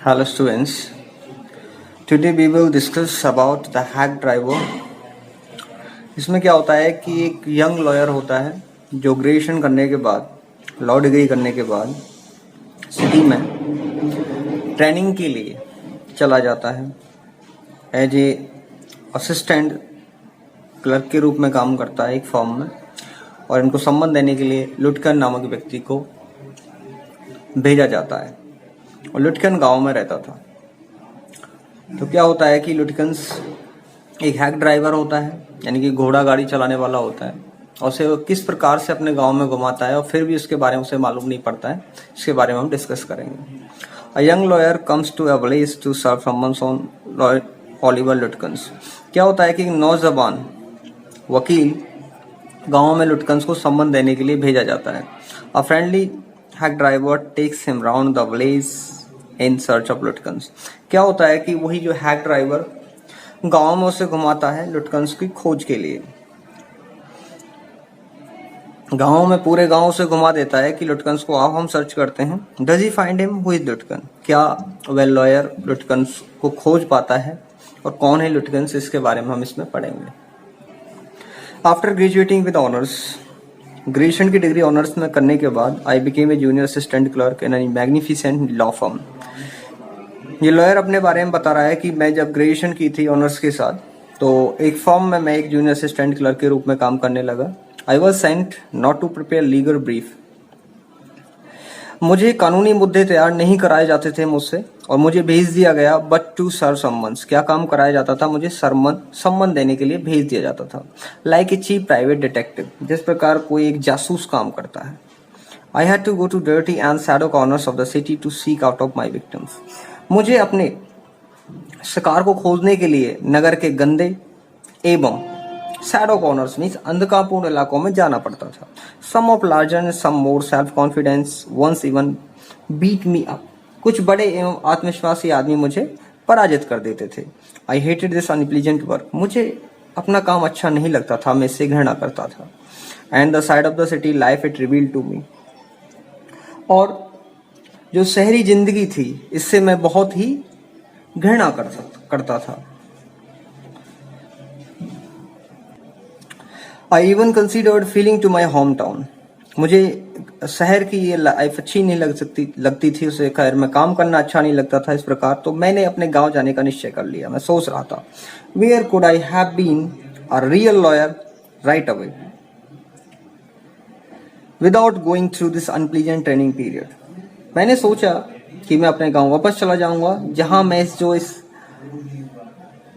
Hello students. Today we will discuss about the hack driver. इसमें क्या होता है कि एक यंग लॉयर होता है जो ग्रेजुएशन करने के बाद लॉ डिग्री करने के बाद सिटी में ट्रेनिंग के लिए चला जाता है। एज ए असिस्टेंट क्लर्क के रूप में काम करता है एक फर्म में, और इनको सम्मान देने के लिए लुटकन नामक व्यक्ति को भेजा जाता है। और लुटकन गांव में रहता था। तो क्या होता है कि लुटकन्स एक हैक ड्राइवर होता है, यानी कि घोड़ा गाड़ी चलाने वाला होता है, और उसे वो किस प्रकार से अपने गांव में घुमाता है और फिर भी उसके बारे में उसे मालूम नहीं पड़ता है। इसके बारे में हम डिस्कस करेंगे। A young lawyer comes to a village to serve summons on Oliver Lutkins. क्या होता है कि नौजवान वकील गांव में लुटकन्स को सम्मान देने के लिए भेजा जाता है। A friendly hack driver takes him round the village in search of Lutkins. क्या होता है कि वही जो हैक ड्राइवर गांव में उसे घुमाता है लुटकन्स की खोज के लिए। गांव में पूरे गांव से घुमा देता है कि लुटकन्स को आओ हम सर्च करते हैं। Does he find him who is Lutkin. क्या वह लॉयर लुटकन्स को खोज पाता है और कौन है लुटकन्स, इसके बारे में हम इसमें पढ़ेंगे। After graduating with honours, graduation की डिग्री ऑनर्स में करने के बाद I became a junior assistant clerk in an magnificent law firm. ये लॉयर अपने बारे में बता रहा है कि मैं जब ग्रेजुएशन की थी ऑनर्स के साथ, तो एक फर्म में मैं एक जूनियर असिस्टेंट क्लर्क के रूप में काम करने लगा। I was sent not to prepare legal brief. मुझे कानूनी मुद्दे तैयार नहीं कराए जाते थे मुझसे, और मुझे भेज दिया गया बट टू सर्व समन्स। क्या काम कराया जाता था? मुझे सम्मन देने के लिए भेज दिया जाता था। Like a chief private detective, जिस प्रकार कोई एक जासूस काम करता है। I had to go to dirty and shadow corners of the city to seek out of my victims. मुझे अपने शिकार को खोजने के लिए नगर के गंदे एवं शैडो कॉर्नर्स मीन्स अंधकारपूर्ण इलाकों में जाना पड़ता था। Some of larger and some more self confidence once even beat me up. कुछ बड़े एवं आत्मविश्वासी आदमी मुझे पराजित कर देते थे। I hated this unpleasant work. मुझे अपना काम अच्छा नहीं लगता था, मैं इससे घृणा करता था। And the side of the city life it revealed to me. और जो शहरी जिंदगी थी इससे मैं बहुत ही घृणा करता था। I even considered feeling to my home town. मुझे शहर की ये लाइफ अच्छी नहीं लगती थी, उसे खैर मैं काम करना अच्छा नहीं लगता था। इस प्रकार तो मैंने अपने गांव जाने का निश्चय कर लिया। मैं सोच रहा था, where could I have been a real lawyer right away without going through this unpleasant training period. मैंने सोचा कि मैं अपने गांव वापस चला जाऊंगा, जहां मैं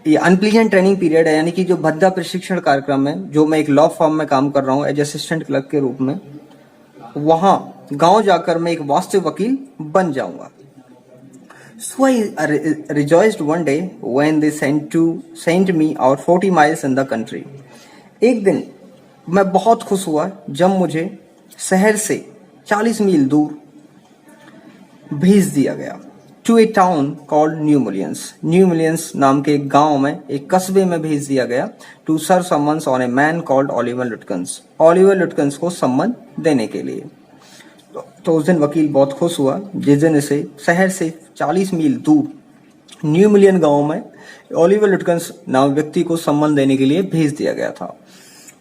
ये अनप्लीजेंट ट्रेनिंग पीरियड है, यानी कि जो भद्दा प्रशिक्षण कार्यक्रम है, जो मैं एक लॉ फर्म में काम कर रहा हूँ एज असिस्टेंट क्लर्क के रूप में, वहां गांव जाकर मैं एक वास्तविक वकील बन जाऊंगा। So I rejoiced one day when they sent me out 40 miles in the country. एक दिन मैं बहुत खुश हुआ जब मुझे शहर से 40 मील दूर भेज दिया गया। To a town called New Millions नाम के एक गांव में, एक कस्बे में भेज दिया गया। To serve summons on a man called Oliver Lutkins को सम्मान देने के लिए। तो उस दिन वकील बहुत खुश हुआ जिस दिन इसे शहर से 40 मील दूर न्यू मिलियन गांव में ओलिवर लुटकन्स नाम व्यक्ति को सम्मान देने के लिए भेज दिया गया था।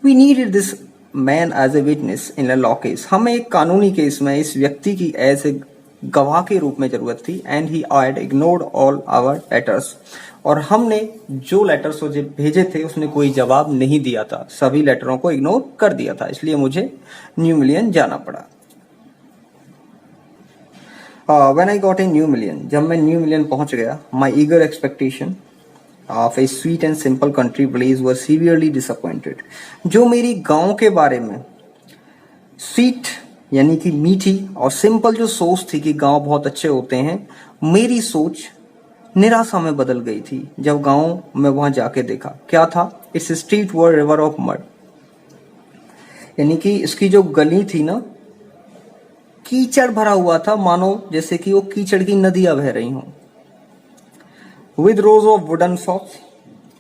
We needed this man as a witness in a law case. हमें एक कानूनी केस में इस व्यक्ति की एज ए गवाह के रूप में जरूरत थी। And he had ignored all our letters. और हमने जो लेटर्स उसे भेजे थे उसने कोई जवाब नहीं दिया था, सभी लेटरों को इग्नोर कर दिया था, इसलिए मुझे न्यू मिलियन जाना पड़ा। When I got in New Million, जब मैं न्यू मिलियन पहुंच गया, my eager expectation of a sweet and simple country village was severely disappointed. जो मेरी गांव के बारे में स्वीट यानी कि मीठी और सिंपल जो सोच थी कि गांव बहुत अच्छे होते हैं, मेरी सोच निराशा में बदल गई थी जब गांव में वहां जाके देखा। क्या था? It's street were river of mud, यानी कि इसकी जो गली थी ना, कीचड़ भरा हुआ था, मानो जैसे कि वो कीचड़ की नदियां बह रही हों। With rose of wooden shops,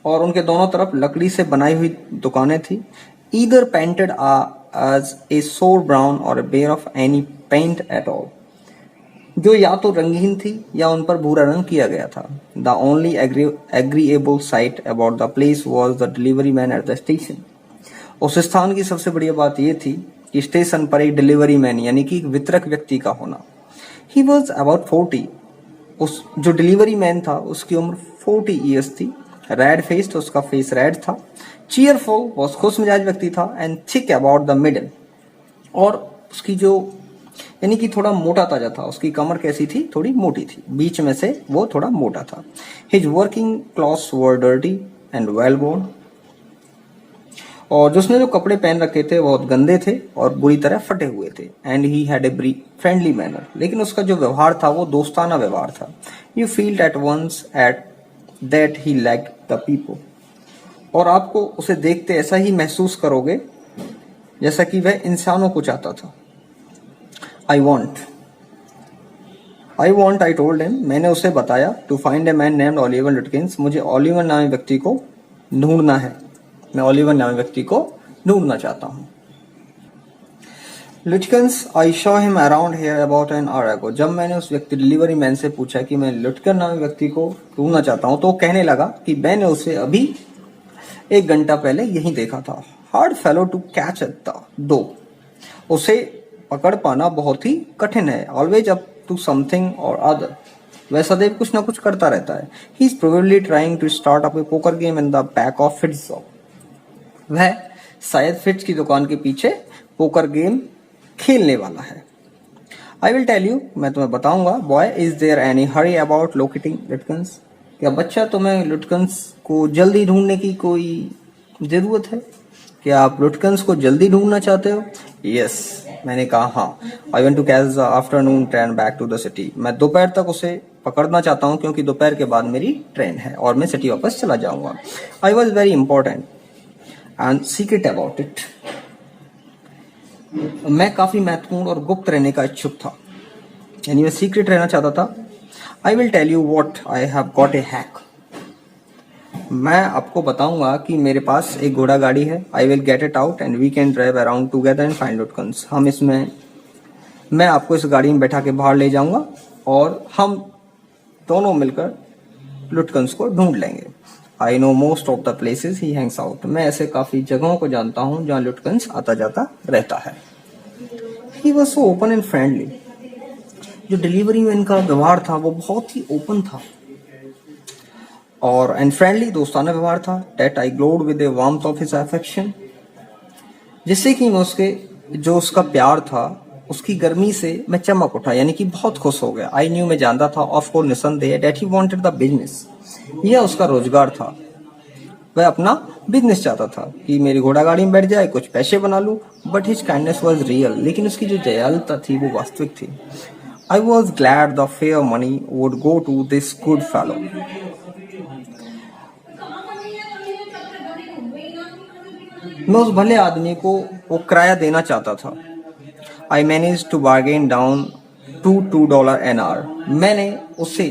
और उनके दोनों तरफ लकड़ी से बनाई हुई दुकानें थी। Either painted as a sore brown or a bare of any paint at all. जो या तो रंगीन थी या उन पर भूरा रंग किया गया था। The only agreeable site about the place was the delivery man at the station. उस स्थान की सबसे बढ़िया बात यह थी कि स्टेशन पर एक डिलीवरी मैन यानी कि एक वितरक व्यक्ति का होना। He was about 40। उस जो डिलीवरी मैन था उसकी उम्र 40 ईयर्स थी। रेड फेस्ड, उसका फेस रेड था। चीयरफुल, बहुत खुश मिजाज व्यक्ति था। And thick about the middle, और उसकी जो यानी कि थोड़ा मोटा ताजा था। उसकी कमर कैसी थी? थोड़ी मोटी थी, बीच में से वो थोड़ा मोटा था। His working clothes were dirty and well worn, और जो उसने जो कपड़े पहन रखे थे बहुत गंदे थे और बुरी तरह फटे हुए थे। And he had a friendly manner, लेकिन उसका जो व्यवहार था वो दोस्ताना व्यवहार था। You felt at once at that he lacked the people, और आपको उसे देखते ऐसा ही महसूस करोगे जैसा कि वह इंसानों को चाहता था। I want, I told him, मैंने उसे बताया, to find a man named Oliver Lutkins, मुझे ओलिवर नामी व्यक्ति को ढूंढना है। मैं ओलिवर नामी व्यक्ति को ढूंढना चाहता हूँ। Lutkins, I saw him around here about an hour ago। जब मैंने उस व्यक्ति डिलीवरी मैन से पूछा कि मैं लुटकन नामी व्यक्ति को ढूंढना चाहता हूँ, तो कहने लगा कि मैंने उसे अभी 1 घंटा पहले यहीं देखा था। Hard fellow to catch at the door, उसे पकड़ पाना बहुत ही कठिन है। Always up to something or other, वह सदैव कुछ ना कुछ करता रहता है। He is probably trying to start up a poker game in the back of Fitts shop, वह शायद फिट्स की दुकान के पीछे पोकर गेम खेलने वाला है। आई विल टेल यू, मैं तुम्हें बताऊंगा। Boy, is there any hurry about locating Lutkins, क्या बच्चा तुम्हें लुटकन्स को जल्दी ढूंढने की कोई जरूरत है? क्या आप लुटकन्स को जल्दी ढूंढना चाहते हो? यस, मैंने कहा हाँ। I want to catch the afternoon train back to the city, मैं दोपहर तक उसे पकड़ना चाहता हूँ क्योंकि दोपहर के बाद मेरी ट्रेन है और मैं सिटी वापस चला जाऊंगा। I was very important and secret about it, मैं काफी महत्वपूर्ण और गुप्त रहने का इच्छुक था, यानी मैं सीक्रेट रहना चाहता था। I will tell you what I have got a hack, मैं आपको बताऊंगा कि मेरे पास एक घोड़ा गाड़ी है। I will get it out and we can drive around together and find Lutkins, हम इसमें, मैं आपको इस गाड़ी में बैठा के बाहर ले जाऊंगा और हम दोनों मिलकर लुटकन्स को ढूंढ लेंगे। I know most of the places he Hanks out, मैं ऐसे काफी जगहों को जानता हूँ जहाँ लुटकन्स आता जाता रहता है। He was so open and friendly, जो डिलीवरी मैन का व्यवहार था वो बहुत ही ओपन था और एंड फ्रेंडली, दोस्ताना व्यवहार था। That I glowed with the warmth of his affection, जिससे कि मैं उसके जो उसका प्यार था उसकी गर्मी से मैं चमक उठा, यानी कि बहुत खुश हो गया। आई न्यू, मैं जानता था, ऑफ कोर्स निसंदेह, that he wanted the business, यह उसका रोजगार था, वह अपना बिजनेस चाहता था कि मेरी घोड़ा गाड़ी में बैठ जाए, कुछ पैसे बना लूं। But his kindness was real, लेकिन उसकी जो दयालुता थी वो वास्तविक थी। I was glad the fare money would go to this good fellow, मैं उस भले आदमी को वो किराया देना चाहता था। I manage to bargain down to $2 an hour, मैंने उसे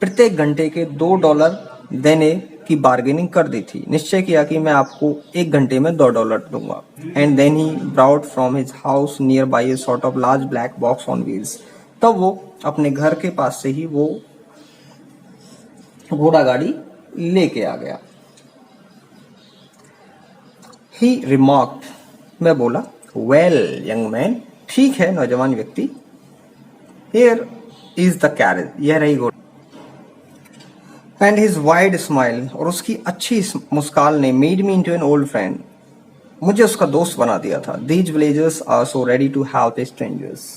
प्रत्येक घंटे के $2 देने की बार्गेनिंग कर दी थी। निश्चय किया कि मैं आपको 1 घंटे में $2 दूंगा। And then he brought from his house nearby a sort of large black box on wheels, तब वो अपने घर के पास से ही वो घोड़ा गाड़ी लेके आ गया। He remarked, मैं बोला, well young man, ठीक है नौजवान व्यक्ति, here is the carriage, यह रही घोड़ी। And his wide smile, और उसकी अच्छी मुस्कान ने made me into an old friend, मुझे उसका दोस्त बना दिया था। These villagers are so ready to help strangers,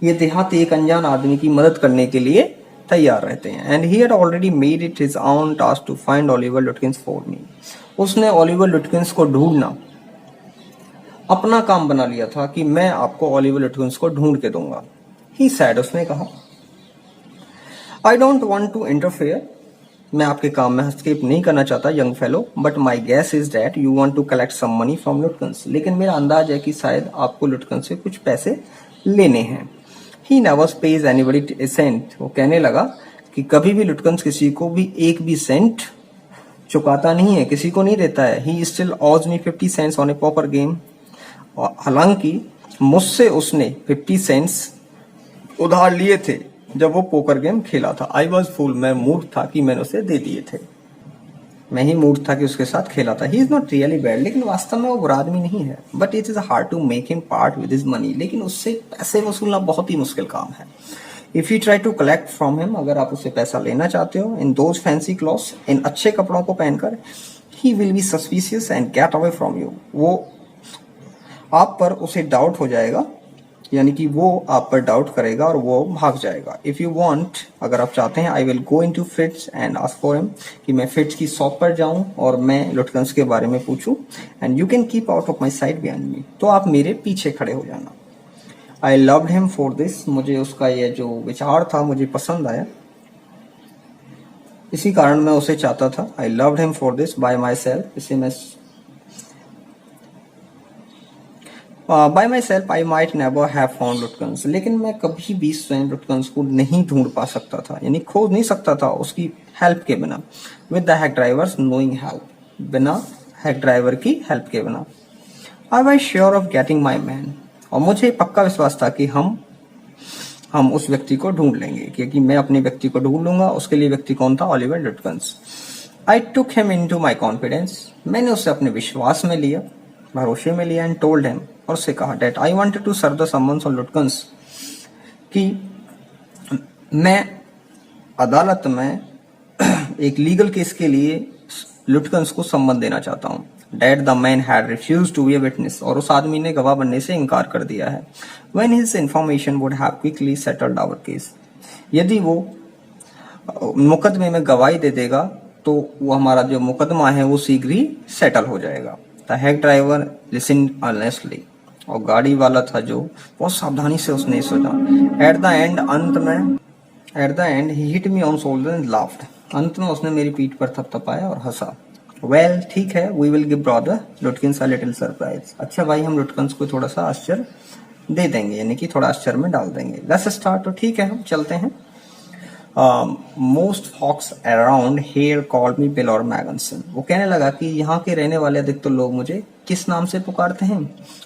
ये देहाती एक अनजान आदमी की मदद करने के लिए तैयार रहते हैं। And he had already made it his own task to find Oliver Lutkins for me, उसने ओलिवर लुटकिंस को ढूंढना अपना काम बना लिया था कि मैं आपको ओलिवर लुटकिंस को ढूंढ के दूंगा। ही सैड, उसने कहा, I don't want to interfere, मैं आपके काम में हस्तक्षेप नहीं करना चाहता young fellow, but my guess is that you want to collect some money from Lutkins, लेकिन मेरा अंदाज है कि शायद आपको लुटकिंस से कुछ पैसे लेने हैं। He never pays anybody a cent, वो कहने लगा कि कभी भी लुटकिंस किसी को भी एक भी सेंट चुकाता नहीं है, किसी को नहीं देता है। He still owes me 50 cents on a poker game, हालांकि मुझसे उसने 50 सेंट्स उधार लिए थे जब वो पोकर गेम खेला था। आई वॉज फूल, मैं मूर्ख था कि मैंने उसे दे दिए थे। मैं ही मूर्ख था कि उसके साथ खेला था। He is not really bad, लेकिन वास्तव में वो बुरा आदमी नहीं है। But it is hard to make him part with his money, लेकिन उससे पैसे वसूलना बहुत ही मुश्किल काम है। If you try to collect from him, अगर आप उससे पैसा लेना चाहते हो, इन दोज फैंसी क्लॉथ्स, इन अच्छे कपड़ों को पहनकर, he will be suspicious and get away from you. वो आप पर उसे डाउट हो जाएगा, यानी कि वो आप पर डाउट करेगा और वो भाग जाएगा। इफ यू वांट, अगर आप चाहते हैं, I will go into fits and ask for him, कि मैं फिट्स की शॉप पर जाऊं और मैं लुटकंस के बारे में पूछूं। And you can keep out of my side behind me, तो आप मेरे पीछे खड़े हो जाना। आई लव्ड हिम फॉर दिस, मुझे उसका ये जो विचार था मुझे पसंद आया, इसी कारण मैं उसे चाहता था। I loved him for this by myself, इसे मैं by myself I might never have found Lutkins, लेकिन मैं कभी भी स्वयं लुटकंस को नहीं ढूंढ पा सकता था, यानी खोज नहीं सकता था उसकी हेल्प के बिना। With the hack drivers knowing help, बिना हैक ड्राइवर की हेल्प के बिना। I was sure of getting my man, और मुझे पक्का विश्वास था कि हम उस व्यक्ति को ढूंढ लेंगे, क्योंकि मैं अपने व्यक्ति को ढूंढ लूंगा। उसके लिए व्यक्ति कौन था? Oliver Lutkins. I took him into my confidence, मैंने उसे अपने विश्वास में लिया, भरोसे में लिया। एंड टोल्ड हिम, और उससे कहा, that I wanted to serve the summons on Lutkins, कि मैं अदालत में एक लीगल केस के लिए लुटकंस को सम्मन देना चाहता हूँ। That the man had refused to be a witness, और उस आदमी ने गवाह बनने से इनकार कर दिया है। When his information would have quickly settled our case, यदि वो मुकदमे में गवाही दे देगा तो वो हमारा जो मुकदमा है वो शीघ्र ही सेटल हो जाएगा। The hack driver listened earnestly, और गाड़ी वाला था जो बहुत सावधानी से उसने सुना। एट द एंड, अंत में, at the and he hit me on shoulder and laughed, अंत में उसने मेरी पीठ पर थपथपाया और हंसा। वेल ठीक है, we will give brother Lutkins a little surprise, अच्छा भाई हम लुटकंस को थोड़ा सा आश्चर्य दे देंगे, यानी कि थोड़ा आश्चर्य में डाल देंगे। लेट्स स्टार्ट, तो ठीक है हम चलते हैं। Most folks around here called me Bill और मैगनसन, वो कहने लगा कि यहाँ के रहने वाले अधिकतर लोग मुझे किस नाम से पुकारते हैं?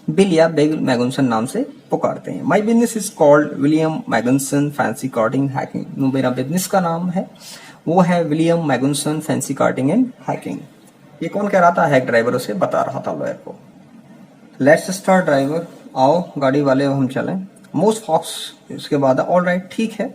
बिल या बिल मैगनसन नाम से पुकारते हैं। My business is called William Magnuson fancy carting hacking, मेरा बिजनेस का नाम है वो है William Magnuson fancy carting and hacking. ये कौन कह रहा था? हैक ड्राइवर उसे बता रहा था लॉयर को। लेट्स स्टार्ट ड्राइवर, आओ गाड़ी वाले हम चलें। मोस्ट फॉक्स, उसके बाद ऑल राइट ठीक है।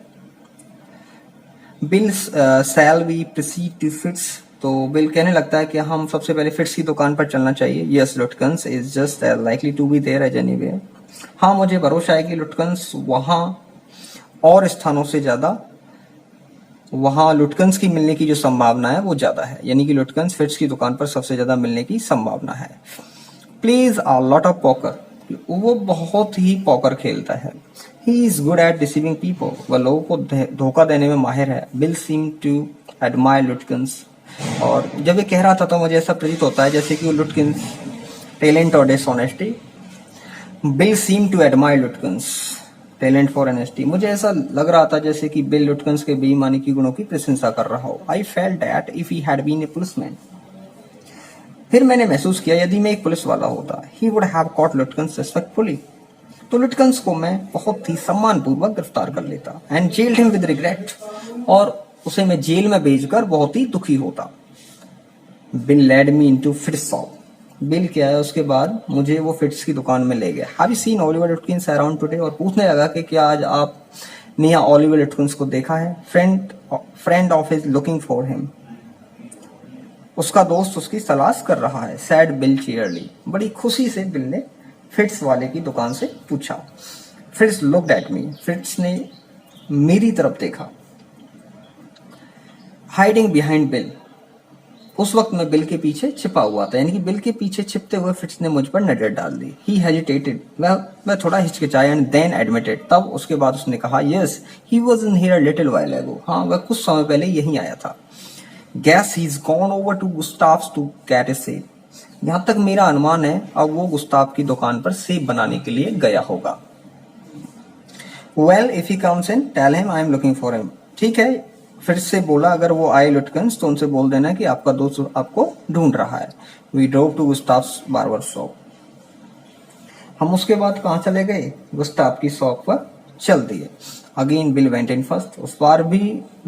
Bill shall we proceed to Fitts, तो बिल कहने लगता है कि हम सबसे पहले फिट्स की दुकान पर चलना चाहिए। Yes Lutkins is just likely to be there as anywhere, हाँ मुझे भरोसा है कि लुटकंस वहां और स्थानों से ज्यादा, वहां लुटकंस की मिलने की जो संभावना है वो ज्यादा है, यानी कि लुटकंस फिट्स की दुकान पर सबसे ज्यादा मिलने की संभावना है। Please a lot of poker, वो बहुत ही पॉकर खेलता है। He is good at deceiving people, वह लोगों को धोखा देने में माहिर है। बिल सीम टू एडमायर लुटकंस, और जब ये कह रहा था तो मुझे ऐसा प्रतीत होता है जैसे कि वो लुटकंस टैलेंट और dishonesty. Bill seem to admire Lutkins talent for honesty, मुझे ऐसा लग रहा था जैसे कि बिल लुटकंस के बेईमानी की गुणों की प्रशंसा कर रहा हो। I felt that if he had been a policeman, फिर मैंने महसूस किया यदि मैं एक पुलिस वाला होता, ही वुड हैव कॉट लुटकंस सस्पेक्टफुली, तो लुटकंस को मैं बहुत ही सम्मानपूर्वक गिरफ्तार कर लेता। And gelled him with regret, और उसे मैं जेल में भेजकर बहुत ही दुखी होता। Bill led me into fits shop, bill क्या है उसके बाद मुझे वो फिट्स की दुकान में ले गया। Have you seen Oliver लुटकिंस around today, और पूछने लगा कि क्या आज आपने यहाँ ओलिवर लुटकिंस को देखा है? Friend of his looking for him, उसका दोस्त उसकी तलाश कर रहा है। सैड बिल चीयरली, बड़ी खुशी से बिल ने फिट्स वाले की दुकान से पूछा। Fits looked at me, fits ने मेरी तरफ देखा। हाइडिंग बिहाइंड बिल, उस वक्त मैं बिल के पीछे छिपा हुआ था, यानी कि बिल के पीछे छिपते हुए फिट्स ने मुझ पर नजर डाल दी। ही हेजिटेटेड, मैं थोड़ा हिचकिचाया। एंड देन एडमिटेड, तब उसके बाद उसने कहा, yes he was in here little while ago, हाँ वह कुछ समय पहले यहीं आया था। Guess he is gone over to Gustav's to get a shave, यहां तक मेरा अनुमान है अब वो गुस्ताव की दुकान पर सेब बनाने के लिए गया होगा। Well if he comes in tell him I am looking for him, ठीक है फिर से बोला अगर वो आए लुटकंस तो उनसे बोल देना कि आपका दोस्त आपको ढूंढ रहा है। We drove to Gustav's barber shop, हम उसके बाद कहां चले गए? गुस्ताव की शॉप पर चल दिए। Again bill went in first, उस बार भी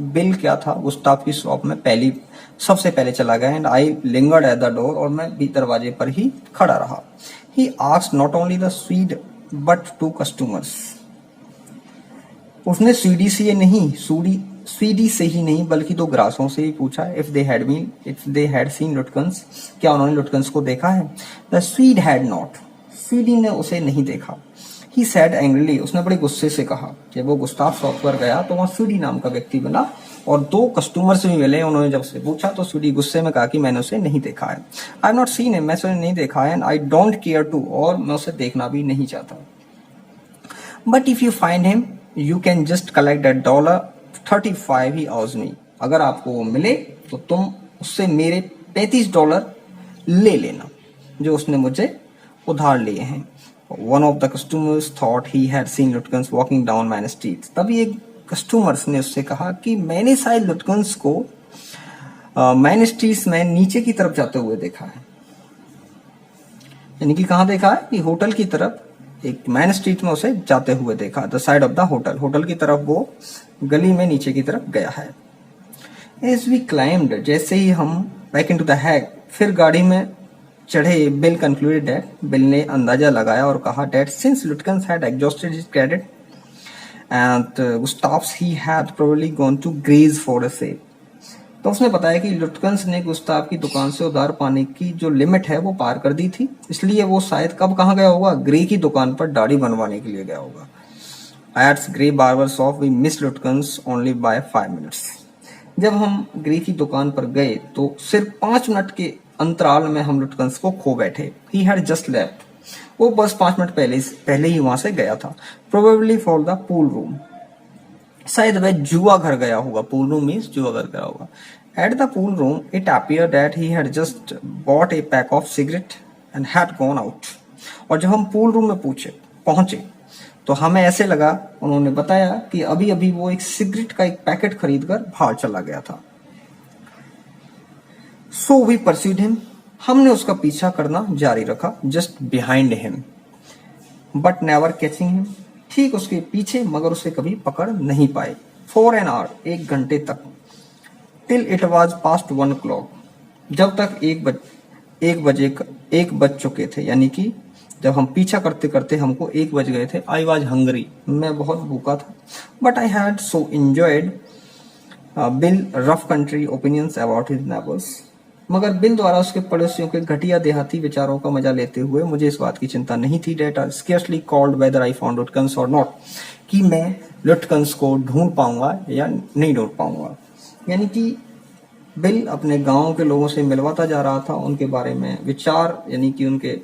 बिल क्या था, गुस्ताव की शॉप में सबसे पहले चला गया। And I lingered at the door, और मैं भी दरवाजे पर ही खड़ा रहा। He asked not only the Swede but two customers, उसने स्वीडी से ही नहीं बल्कि 2 ग्रासों से भी पूछा, इफ दे हैड सीन लुटकंस, क्या उन्होंने लुटकंस को देखा है। द स्वीड हैड नॉट, स्वीडी ने उसे नहीं देखा। ही सैड एंग्रीली, उसने बड़े गुस्से से कहा। जब वो गुस्ताव शॉप पर गया तो वहां स्वीडी नाम का व्यक्ति मिला और 2 कस्टमर से भी मिले। उन्होंने जब उससे पूछा तो स्वीडी गुस्से में कहा कि मैंने उसे नहीं देखा है। I have not seen him, मैं उसे नहीं देखा है। And I don't care to, और मैं उसे देखना भी नहीं चाहता। But if you find him you can just collect $35 he owes me, अगर आपको वो मिले तो तुम उससे मेरे $35 ले लेना जो उसने मुझे उधार लिए हैं। One of the customers thought he had seen Lutkins walking down Main Street. तभी एक कस्टमर्स ने उससे कहा कि मैंने शायद लुटकंस को मैन स्ट्रीट में नीचे की तरफ जाते हुए देखा है। यानी कि कहाँ देखा है कि होटल की तरफ, एक मैन स्ट्रीट में उसे जाते हुए देखा। The side of the hotel, hotel की तरफ वो गली में नीचे की तरफ गया है। As we climbed, जैसे ही हम back into the hack, फिर गाड़ी में चढ़े, बिल कंक्लूडेड दैट, बिल ने अंदाजा लगाया और कहा that since Lutkins had exhausted his credit and Gustav's he had probably gone to Gray's for a sale. तो उसने बताया कि लुटकंस ने गुस्ताव की दुकान से उधार पाने की जो लिमिट है वो पार कर दी थी, इसलिए वो शायद कहाँ गया होगा, ग्रे की दुकान पर दाढ़ी बनवाने के लिए गया होगा। At Gray's barber shop we miss Lutkins only by 5 minutes. जब हम ग्रे की दुकान पर गए तो सिर्फ 5 मिनट के अंतराल में हम लुटकंस को खो बैठे। ही हैड जस्ट लेफ्ट, वो बस 5 मिनट पहले ही वहां से गया था। Probably for the pool room, शायद वह जुआ घर गया होगा। पूल रूम मीन्स जुआ घर गया होगा। At the pool room it appear that he had just bought A pack of cigarette and had gone out. और जब हम पूल रूम में पहुंचे तो हमें ऐसे लगा, उन्होंने बताया कि अभी अभी वो एक सिगरेट का एक पैकेट खरीद कर बाहर चला गया था। सो वी परस्यूड हिम, हमने उसका पीछा करना जारी रखा, just behind him but never catching him, ठीक उसके पीछे मगर उसे कभी पकड़ नहीं पाए। फॉर एन आवर, 1 घंटे तक, till it was past 1 o'clock, जब तक 1 बज चुके थे। यानी कि जब हम पीछा करते करते हमको 1 बज गए थे। आई वॉज हंग्री, मैं बहुत भूखा था। But I had so enjoyed bill rough country opinions about his neighbours, मगर बिल द्वारा उसके पड़ोसियों के घटिया देहाती विचारों का मजा लेते हुए मुझे इस बात की चिंता नहीं थी that I scarcely cared whether I found Lutkins और नॉट, कि मैं लुटकंस को ढूंढ पाऊंगा या नहीं ढूंढ पाऊंगा। यानी कि बिल अपने गांव के लोगों से मिलवाता जा रहा था, उनके बारे में विचार, यानी कि उनके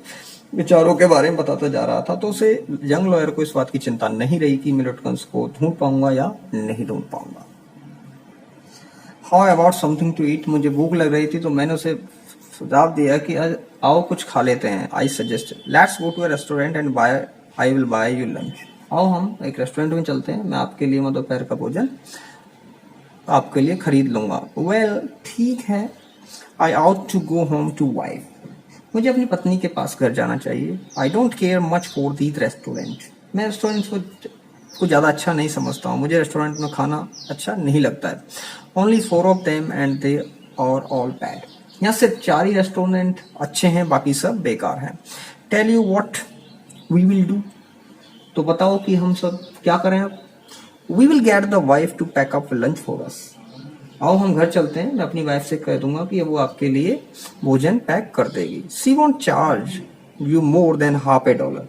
विचारों के बारे में बताता जा रहा था। तो उसे यंग लॉयर को इस बात की चिंता नहीं रही कि मैं लुटकंस को ढूंढ पाऊंगा या नहीं ढूंढ पाऊंगा। How about something to eat, मुझे भूख लग रही थी तो मैंने उसे सुझाव दिया कि आओ कुछ खा लेते हैं। I suggest let's go to a restaurant and I will buy you lunch, आओ हम एक रेस्टोरेंट में चलते हैं, मैं आपके लिए दोपहर का भोजन आपके लिए खरीद लूंगा। वेल ठीक है। I ought to go home to wife, मुझे अपनी पत्नी के पास घर जाना चाहिए। I don't care much for these restaurant, मैं रेस्टोरेंट को ज़्यादा अच्छा नहीं समझता हूँ, मुझे रेस्टोरेंट में खाना अच्छा नहीं लगता है। Only 4 of them and they are all bad, यहाँ सिर्फ 4 ही रेस्टोरेंट अच्छे हैं, बाकी सब बेकार हैं। Tell you what we will do, तो बताओ कि हम सब क्या करें अब। We will get the wife to pack up lunch for us, आओ हम घर चलते हैं, मैं अपनी वाइफ से कह दूंगा कि वो आपके लिए भोजन पैक कर देगी। She won't charge you more than $0.50,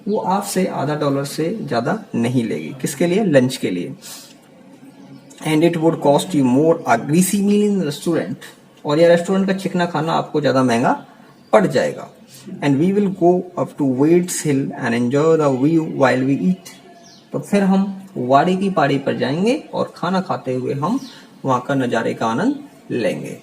वो आपसे $0.50 से ज्यादा नहीं लेगी। किसके लिए? लंच के लिए। And it would cost you more a greasy meal in restaurant, और यह रेस्टोरेंट का चिकना खाना आपको ज्यादा महंगा पड़ जाएगा। And we will go up to Waits Hill and enjoy the view while we eat, तो फिर हम वाड़ी की पहाड़ी पर जाएंगे और खाना खाते हुए हम वहां का नजारे का आनंद लेंगे।